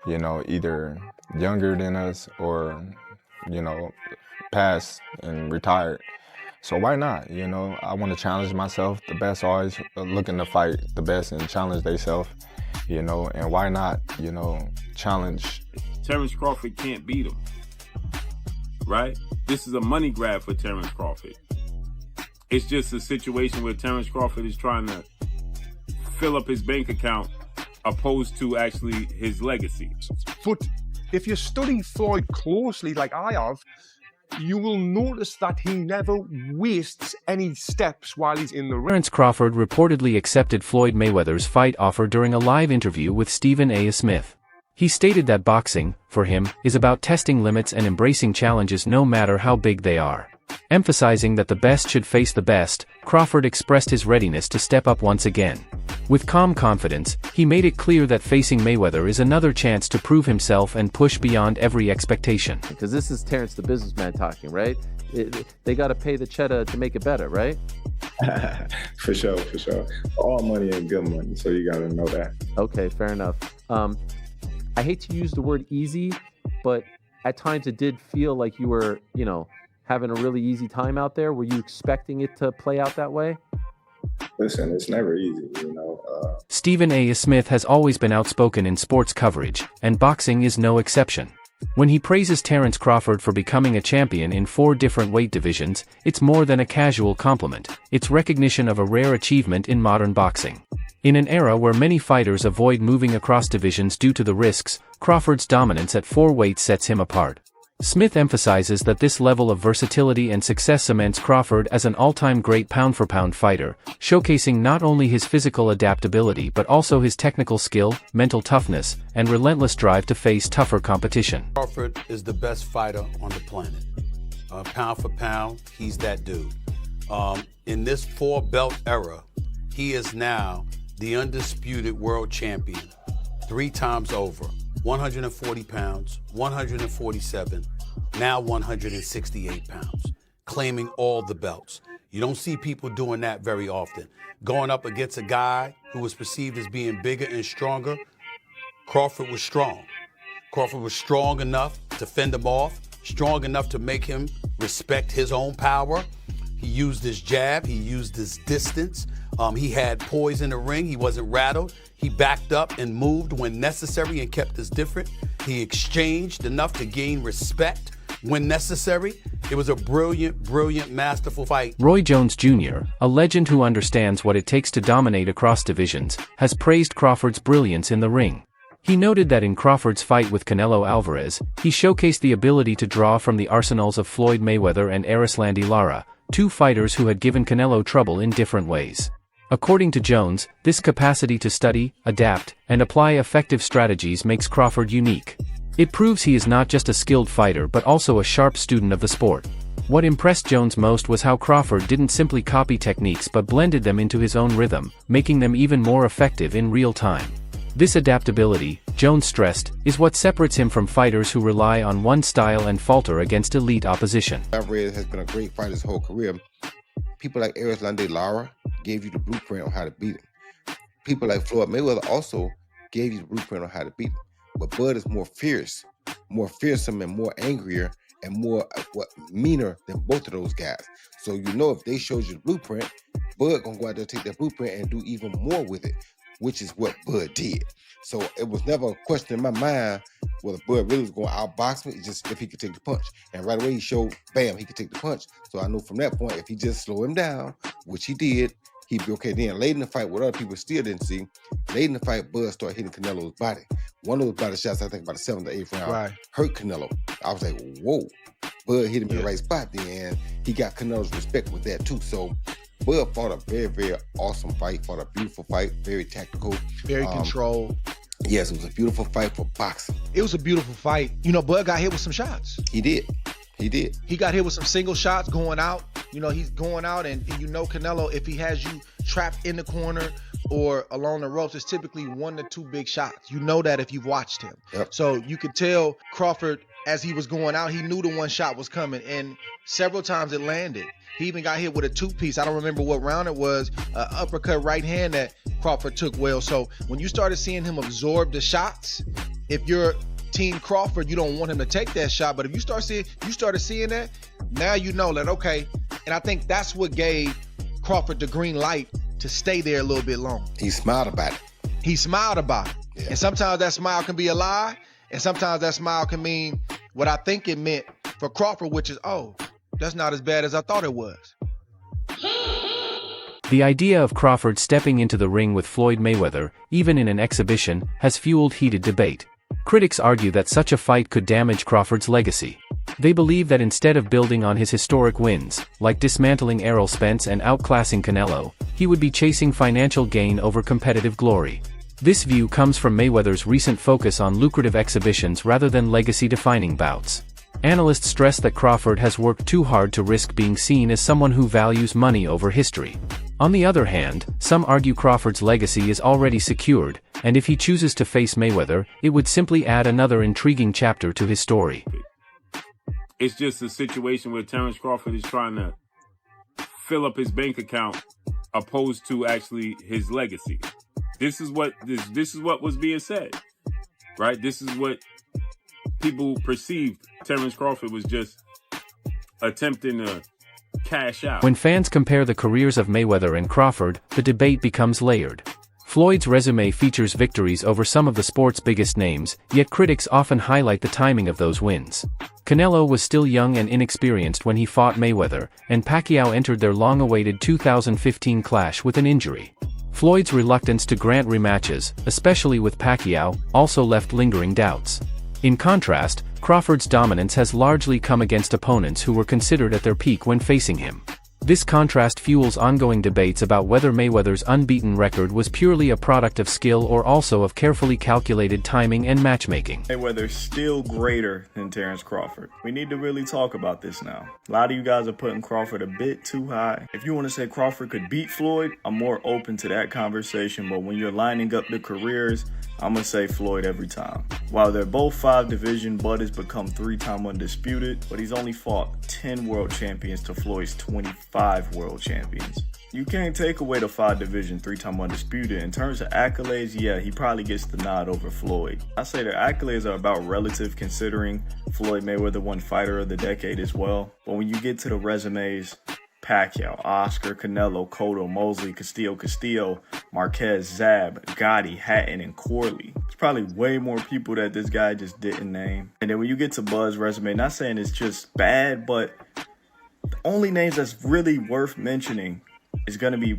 either younger than us or, passed and retired. So why not? I want to challenge myself. The best always looking to fight the best and challenge themselves, and why not, challenge. Terence Crawford can't beat him, right? This is a money grab for Terence Crawford. It's just a situation where Terence Crawford is trying to fill up his bank account opposed to actually his legacy. But if you study Floyd closely like I have, you will notice that he never wastes any steps while he's in the ring. Terence Crawford reportedly accepted Floyd Mayweather's fight offer during a live interview with Stephen A. Smith. He stated that boxing, for him, is about testing limits and embracing challenges no matter how big they are. Emphasizing that the best should face the best, Crawford expressed his readiness to step up once again. With calm confidence, he made it clear that facing Mayweather is another chance to prove himself and push beyond every expectation. Because this is Terence the businessman talking, right? They got to pay the cheddar to make it better, right? For sure. All money ain't good money, so you got to know that. Okay, fair enough. I hate to use the word easy, but at times it did feel like you were, having a really easy time out there. Were you expecting it to play out that way? Listen, it's never easy, Stephen A. Smith has always been outspoken in sports coverage, and boxing is no exception. When he praises Terence Crawford for becoming a champion in 4 different weight divisions, it's more than a casual compliment. It's recognition of a rare achievement in modern boxing. In an era where many fighters avoid moving across divisions due to the risks, Crawford's dominance at 4 weights sets him apart. Smith emphasizes that this level of versatility and success cements Crawford as an all-time great pound-for-pound fighter, showcasing not only his physical adaptability but also his technical skill, mental toughness, and relentless drive to face tougher competition. Crawford is the best fighter on the planet. Pound for pound, he's that dude. In this 4-belt era, he is now the undisputed world champion 3 times over. 140 pounds, 147, now 168 pounds, claiming all the belts. You don't see people doing that very often. Going up against a guy who was perceived as being bigger and stronger, Crawford was strong. Crawford was strong enough to fend him off, strong enough to make him respect his own power. He used his jab, he used his distance. He had poise in the ring, he wasn't rattled. He backed up and moved when necessary and kept us different. He exchanged enough to gain respect when necessary. It was a brilliant, masterful fight. Roy Jones Jr., a legend who understands what it takes to dominate across divisions, has praised Crawford's brilliance in the ring. He noted that in Crawford's fight with Canelo Alvarez, he showcased the ability to draw from the arsenals of Floyd Mayweather and Erislandy Lara, 2 fighters who had given Canelo trouble in different ways. According to Jones, this capacity to study, adapt, and apply effective strategies makes Crawford unique. It proves he is not just a skilled fighter but also a sharp student of the sport. What impressed Jones most was how Crawford didn't simply copy techniques but blended them into his own rhythm, making them even more effective in real time. This adaptability, Jones stressed, is what separates him from fighters who rely on one style and falter against elite opposition. Alvarez has been a great fighter his whole career. People like Erislandy Lara gave you the blueprint on how to beat him. People like Floyd Mayweather also gave you the blueprint on how to beat him. But Bud is more fierce, more fearsome and more angrier and more meaner than both of those guys. So if they showed you the blueprint, Bud gonna go out there, take that blueprint and do even more with it, which is what Bud did. So it was never a question in my mind whether Bud really was going to outbox me. It's just if he could take the punch. And right away he showed, bam, he could take the punch. So I know from that point, if he just slow him down, which he did, he'd be okay. Then late in the fight, what other people still didn't see, late in the fight, Bud started hitting Canelo's body. One of those body shots, I think about the 7th or 8th round, hurt Canelo. I was like, whoa. Bud hit him in the right spot then, and he got Canelo's respect with that too. So Bud fought a very, very awesome fight, fought a beautiful fight, very tactical. Very controlled. Yes, it was a beautiful fight for boxing. It was a beautiful fight. Bud got hit with some shots. He did. He got hit with some single shots going out. He's going out and Canelo, if he has you trapped in the corner or along the ropes, it's typically 1 to 2 big shots. You know that if you've watched him. Yep. So you could tell Crawford as he was going out, he knew the one shot was coming, and several times it landed. He even got hit with a two-piece. I don't remember what round it was, uppercut right hand that Crawford took well. So when you started seeing him absorb the shots, if you're Team Crawford, you don't want him to take that shot. But if you started seeing that, now you know that, okay. And I think that's what gave Crawford the green light to stay there a little bit longer. He smiled about it. He smiled about it. Yeah. And sometimes that smile can be a lie, and sometimes that smile can mean what I think it meant for Crawford, which is, oh, that's not as bad as I thought it was. The idea of Crawford stepping into the ring with Floyd Mayweather, even in an exhibition, has fueled heated debate. Critics argue that such a fight could damage Crawford's legacy. They believe that instead of building on his historic wins, like dismantling Errol Spence and outclassing Canelo, he would be chasing financial gain over competitive glory. This view comes from Mayweather's recent focus on lucrative exhibitions rather than legacy-defining bouts. Analysts stress that Crawford has worked too hard to risk being seen as someone who values money over history. On the other hand, some argue Crawford's legacy is already secured, and if he chooses to face Mayweather, it would simply add another intriguing chapter to his story. It's just a situation where Terence Crawford is trying to fill up his bank account opposed to actually his legacy. This is what was being said, right? This is what people perceived. Terence Crawford was just attempting to cash out. When fans compare the careers of Mayweather and Crawford, the debate becomes layered. Floyd's resume features victories over some of the sport's biggest names, yet critics often highlight the timing of those wins. Canelo was still young and inexperienced when he fought Mayweather, and Pacquiao entered their long-awaited 2015 clash with an injury. Floyd's reluctance to grant rematches, especially with Pacquiao, also left lingering doubts. In contrast, Crawford's dominance has largely come against opponents who were considered at their peak when facing him. This contrast fuels ongoing debates about whether Mayweather's unbeaten record was purely a product of skill or also of carefully calculated timing and matchmaking. Mayweather's still greater than Terence Crawford. We need to really talk about this now. A lot of you guys are putting Crawford a bit too high. If you want to say Crawford could beat Floyd, I'm more open to that conversation, but when you're lining up the careers, I'm going to say Floyd every time. While they're both 5-division, Bud has become 3-time undisputed, but he's only fought 10 world champions to Floyd's 25 world champions. You can't take away the 5-division, 3-time undisputed. In terms of accolades, yeah, he probably gets the nod over Floyd. I say their accolades are about relative, considering Floyd Mayweather won Fighter of the Decade as well. But when you get to the resumes, Pacquiao, Oscar, Canelo, Cotto, Mosley, Castillo, Marquez, Zab, Gotti, Hatton, and Corley. There's probably way more people that this guy just didn't name. And then when you get to Bud's resume, not saying it's just bad, but the only names that's really worth mentioning is going to be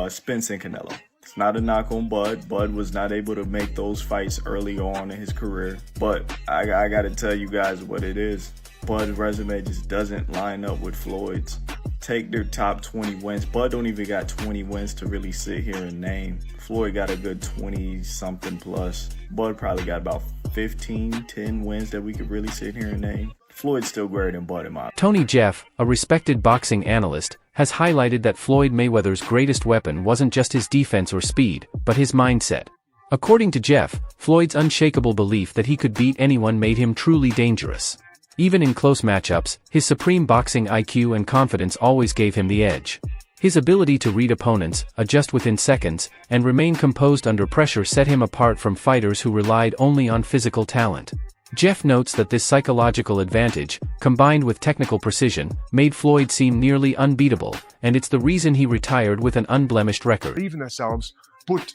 Spence and Canelo. It's not a knock on Bud. Bud was not able to make those fights early on in his career. But I got to tell you guys what it is. Bud's resume just doesn't line up with Floyd's. Take their top 20 wins. Bud don't even got 20 wins to really sit here and name. Floyd got a good 20-something plus. Bud probably got about 10 wins that we could really sit here and name. Floyd's still greater than Bud in my opinion. Tony Jeff, a respected boxing analyst, has highlighted that Floyd Mayweather's greatest weapon wasn't just his defense or speed, but his mindset. According to Jeff, Floyd's unshakable belief that he could beat anyone made him truly dangerous. Even in close matchups, his supreme boxing IQ and confidence always gave him the edge. His ability to read opponents, adjust within seconds, and remain composed under pressure set him apart from fighters who relied only on physical talent. Jeff notes that this psychological advantage, combined with technical precision, made Floyd seem nearly unbeatable, and it's the reason he retired with an unblemished record. Believe in themselves, but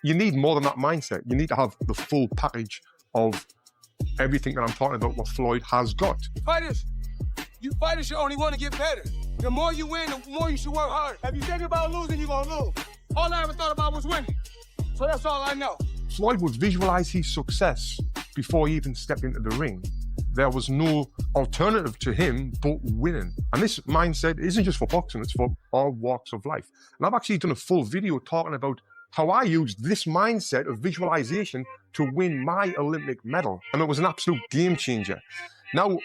you need more than that mindset. You need to have the full package of everything that I'm talking about, what Floyd has got. You fighters should only want to get better. The more you win, the more you should work hard. If you think about losing, you're going to lose. All I ever thought about was winning. So that's all I know. Floyd would visualize his success before he even stepped into the ring. There was no alternative to him but winning. And this mindset isn't just for boxing, it's for all walks of life. And I've actually done a full video talking about how I used this mindset of visualization to win my Olympic medal. And it was an absolute game changer. Now,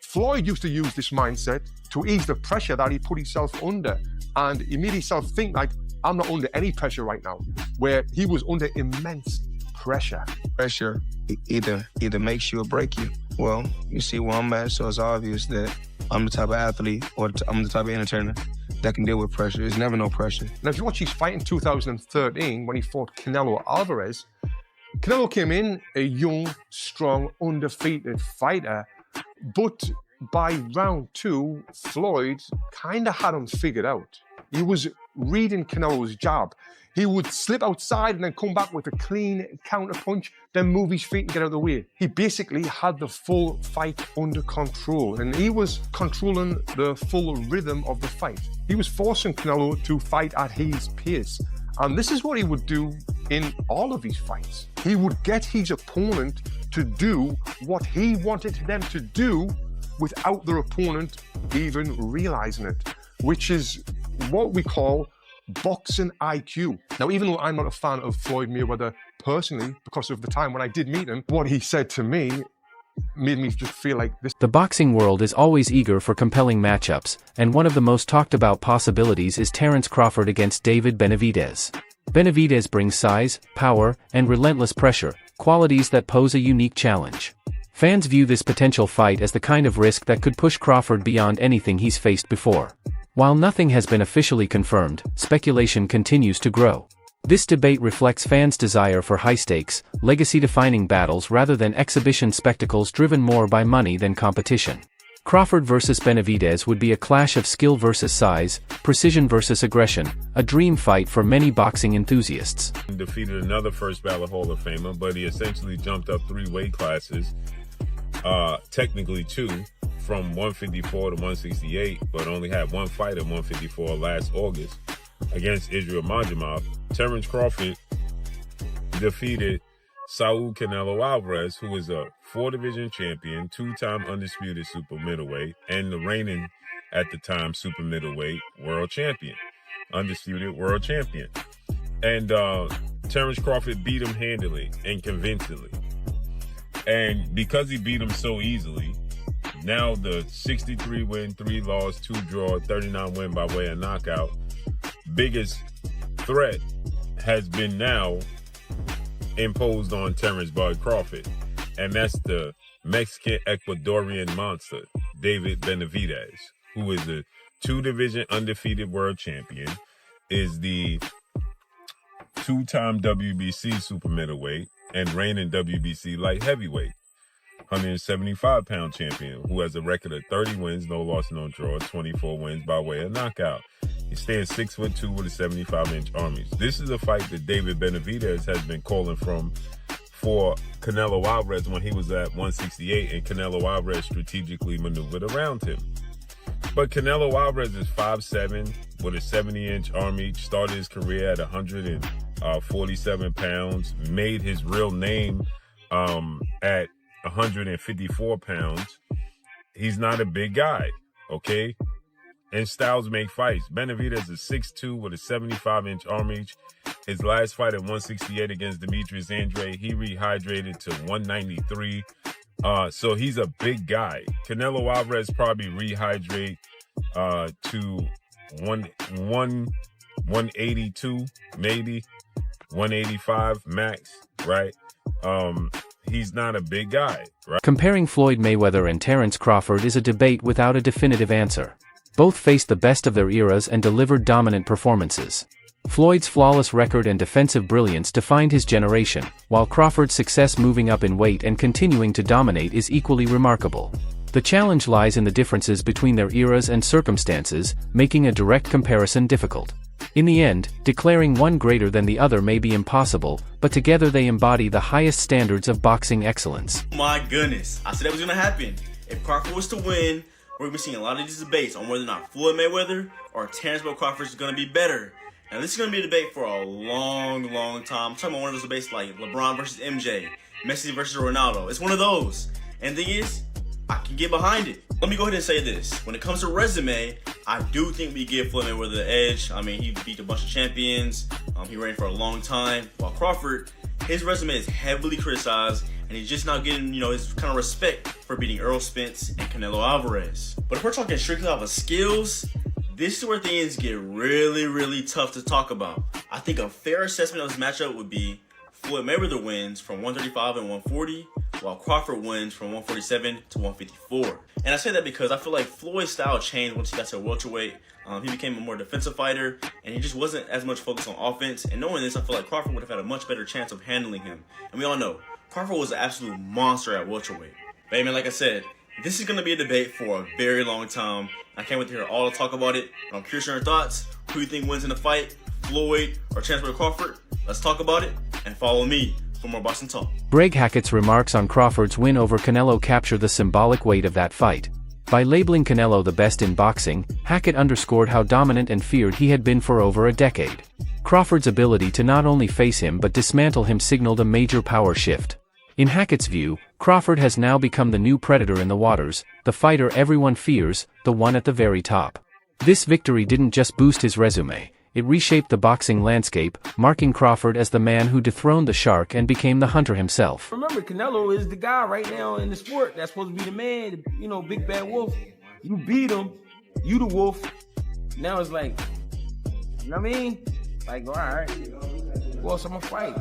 Floyd used to use this mindset to ease the pressure that he put himself under. And he made himself think like, I'm not under any pressure right now, where he was under immense pressure. Pressure either makes you or break you. Well, you see where I'm at, so it's obvious that I'm the type of athlete or I'm the type of entertainer that can deal with pressure. There's never no pressure. Now, if you watch his fight in 2013 when he fought Canelo Alvarez, Canelo came in a young, strong, undefeated fighter, but by round 2, Floyd kind of had him figured out. He was reading Canelo's jab. He would slip outside and then come back with a clean counter punch, then move his feet and get out of the way. He basically had the full fight under control, and he was controlling the full rhythm of the fight. He was forcing Canelo to fight at his pace. And this is what he would do in all of his fights. He would get his opponent to do what he wanted them to do without their opponent even realizing it, which is what we call boxing IQ. Now, even though I'm not a fan of Floyd Mayweather personally, because of the time when I did meet him, what he said to me made me just feel like this. The boxing world is always eager for compelling matchups, and one of the most talked about possibilities is Terence Crawford against David Benavidez. Benavidez brings size, power, and relentless pressure, qualities that pose a unique challenge. Fans view this potential fight as the kind of risk that could push Crawford beyond anything he's faced before. While nothing has been officially confirmed, speculation continues to grow. This debate reflects fans' desire for high-stakes, legacy-defining battles rather than exhibition spectacles driven more by money than competition. Crawford versus Benavidez would be a clash of skill versus size, precision versus aggression, a dream fight for many boxing enthusiasts. He defeated another first ballot Hall of Famer, but he essentially jumped up 3 weight classes, technically 2, from 154 to 168, but only had 1 fight at 154 last August against Israel Majimov. Terence Crawford defeated Saul Canelo Alvarez, who is a 4-division champion, 2-time undisputed super middleweight, and the reigning, at the time, super middleweight world champion, undisputed world champion. And Terence Crawford beat him handily and convincingly. And because he beat him so easily, now the 63 win, 3 loss, 2 draw, 39 win by way of knockout, biggest threat has been now imposed on Terence Bud Crawford. And that's the Mexican-Ecuadorian monster, David Benavidez, who is a 2-division undefeated world champion, is the 2-time WBC super middleweight and reigning WBC light heavyweight, 175-pound champion, who has a record of 30 wins, no loss, no draw, 24 wins by way of knockout. He stands 6'2" with a 75-inch arm. This is a fight that David Benavidez has been calling for Canelo Alvarez when he was at 168, and Canelo Alvarez strategically maneuvered around him. But Canelo Alvarez is 5'7" with a 70-inch arm reach, started his career at 147 pounds, made his real name at 154 pounds. He's not a big guy, okay? And styles make fights. Benavidez is 6'2" with a 75-inch arm reach. His last fight at 168 against Demetrius Andrade, he rehydrated to 193. So he's a big guy. Canelo Alvarez probably rehydrate to 182, maybe 185 max, right? He's not a big guy, right? Comparing Floyd Mayweather and Terence Crawford is a debate without a definitive answer. Both faced the best of their eras and delivered dominant performances. Floyd's flawless record and defensive brilliance defined his generation, while Crawford's success moving up in weight and continuing to dominate is equally remarkable. The challenge lies in the differences between their eras and circumstances, making a direct comparison difficult. In the end, declaring one greater than the other may be impossible, but together they embody the highest standards of boxing excellence. My goodness, I said that was going to happen. If Crawford was to win, we're going to be seeing a lot of these debates on whether or not Floyd Mayweather or Terence Crawford is going to be better. Now, this is going to be a debate for a long, long time. I'm talking about one of those debates like LeBron versus MJ, Messi versus Ronaldo. It's one of those. And the thing is, I can get behind it. Let me go ahead and say this. When it comes to resume, I do think we give Floyd Mayweather the edge. I mean, he beat a bunch of champions. He reigned for a long time. While Crawford, his resume is heavily criticized, and he's just not getting, his kind of respect for beating Errol Spence and Canelo Alvarez. But if we're talking strictly off of skills, this is where things get really, really tough to talk about. I think a fair assessment of this matchup would be Floyd Mayweather wins from 135 and 140, while Crawford wins from 147 to 154. And I say that because I feel like Floyd's style changed once he got to welterweight. He became a more defensive fighter, and he just wasn't as much focused on offense. And knowing this, I feel like Crawford would have had a much better chance of handling him. And we all know, Crawford was an absolute monster at welterweight. But hey, man, like I said, this is going to be a debate for a very long time. I can't wait to hear all the talk about it. I'm curious on your thoughts. Who do you think wins in the fight, Floyd or Terence Crawford? Let's talk about it, and follow me for more Boxing Talk. Greg Hackett's remarks on Crawford's win over Canelo capture the symbolic weight of that fight. By labeling Canelo the best in boxing, Hackett underscored how dominant and feared he had been for over a decade. Crawford's ability to not only face him but dismantle him signaled a major power shift. In Hackett's view, Crawford has now become the new predator in the waters, the fighter everyone fears, the one at the very top. This victory didn't just boost his resume, it reshaped the boxing landscape, marking Crawford as the man who dethroned the shark and became the hunter himself. Remember, Canelo is the guy right now in the sport that's supposed to be the man, you know, big bad wolf. You beat him, you the wolf. Now it's like, you know what I mean? Like, all right, who else I'm gonna fight?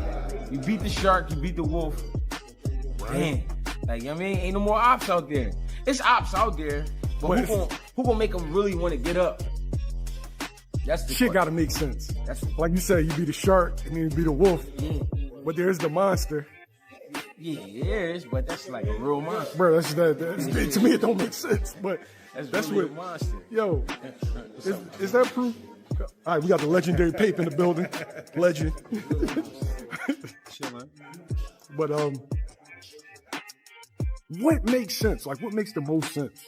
You beat the shark, you beat the wolf. Damn, like, you know what I mean? Ain't no more ops out there. It's ops out there, but who gonna make them really want to get up? That's the shit gotta make sense. Like you said, you be the shark and then you be the wolf. Yeah. But there's the monster. Yeah, it is, but that's like a real monster. Bro, that's to me it don't make sense. But that's really what a monster. Yo, is that proof? All right, we got the legendary Pape in the building. Legend. But what makes sense? Like, what makes the most sense?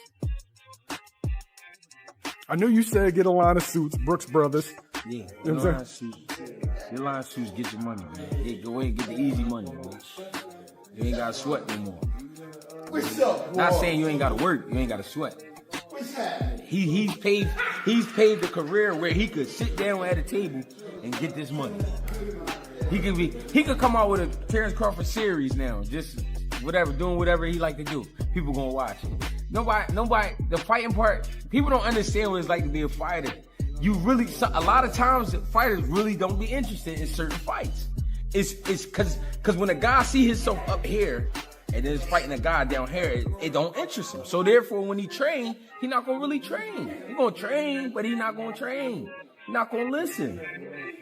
I know you said get a line of suits, Brooks Brothers. Yeah, you know what I'm saying? Your line of suits, get your money, man. Yeah, go ahead and get the easy money, man. You ain't gotta sweat no more. What's up, Not saying you ain't gotta work, you ain't gotta sweat. What's happening? He's paved a career where he could sit down at a table and get this money. He could come out with a Terence Crawford series now, just whatever, doing whatever he like to do. People gonna watch it. Nobody, the fighting part, people don't understand what it's like to be a fighter. A lot of times fighters really don't be interested in certain fights. It's cause when a guy see himself up here and then fighting a guy down here, it don't interest him. So therefore, when he train, he not gonna really train. He gonna train, but he not gonna train. He not gonna listen.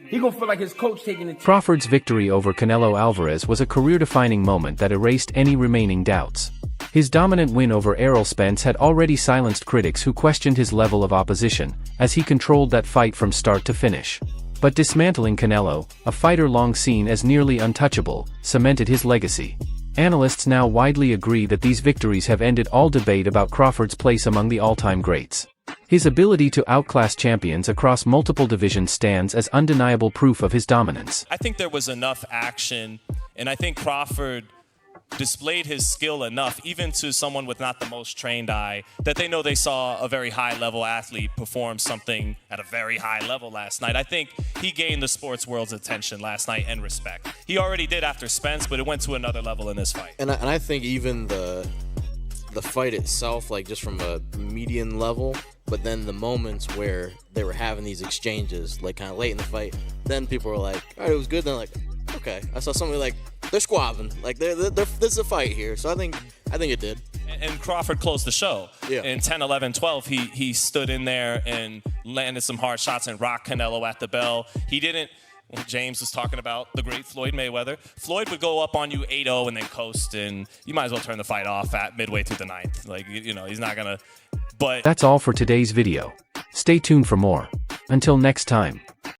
He gonna feel like his coach taking it. Crawford's victory over Canelo Alvarez was a career-defining moment that erased any remaining doubts. His dominant win over Errol Spence had already silenced critics who questioned his level of opposition, as he controlled that fight from start to finish. But dismantling Canelo, a fighter long seen as nearly untouchable, cemented his legacy. Analysts now widely agree that these victories have ended all debate about Crawford's place among the all-time greats. His ability to outclass champions across multiple divisions stands as undeniable proof of his dominance. I think there was enough action, and I think Crawford displayed his skill enough, even to someone with not the most trained eye, that they know they saw a very high-level athlete perform something at a very high level last night. I think he gained the sports world's attention last night and respect. He already did after Spence, but it went to another level in this fight. And I think even the fight itself, like just from a median level, but then the moments where they were having these exchanges, like kind of late in the fight, then people were like, all right, it was good. Then like, okay, I saw somebody like, they're squabbing. Like, there's a fight here. So I think it did. And Crawford closed the show. Yeah. In 10, 11, 12, he stood in there and landed some hard shots and rocked Canelo at the bell. He didn't, well, James was talking about the great Floyd Mayweather. Floyd would go up on you 8-0 and then coast, and you might as well turn the fight off at midway through the ninth. Like, you know, he's not going to, but... That's all for today's video. Stay tuned for more. Until next time.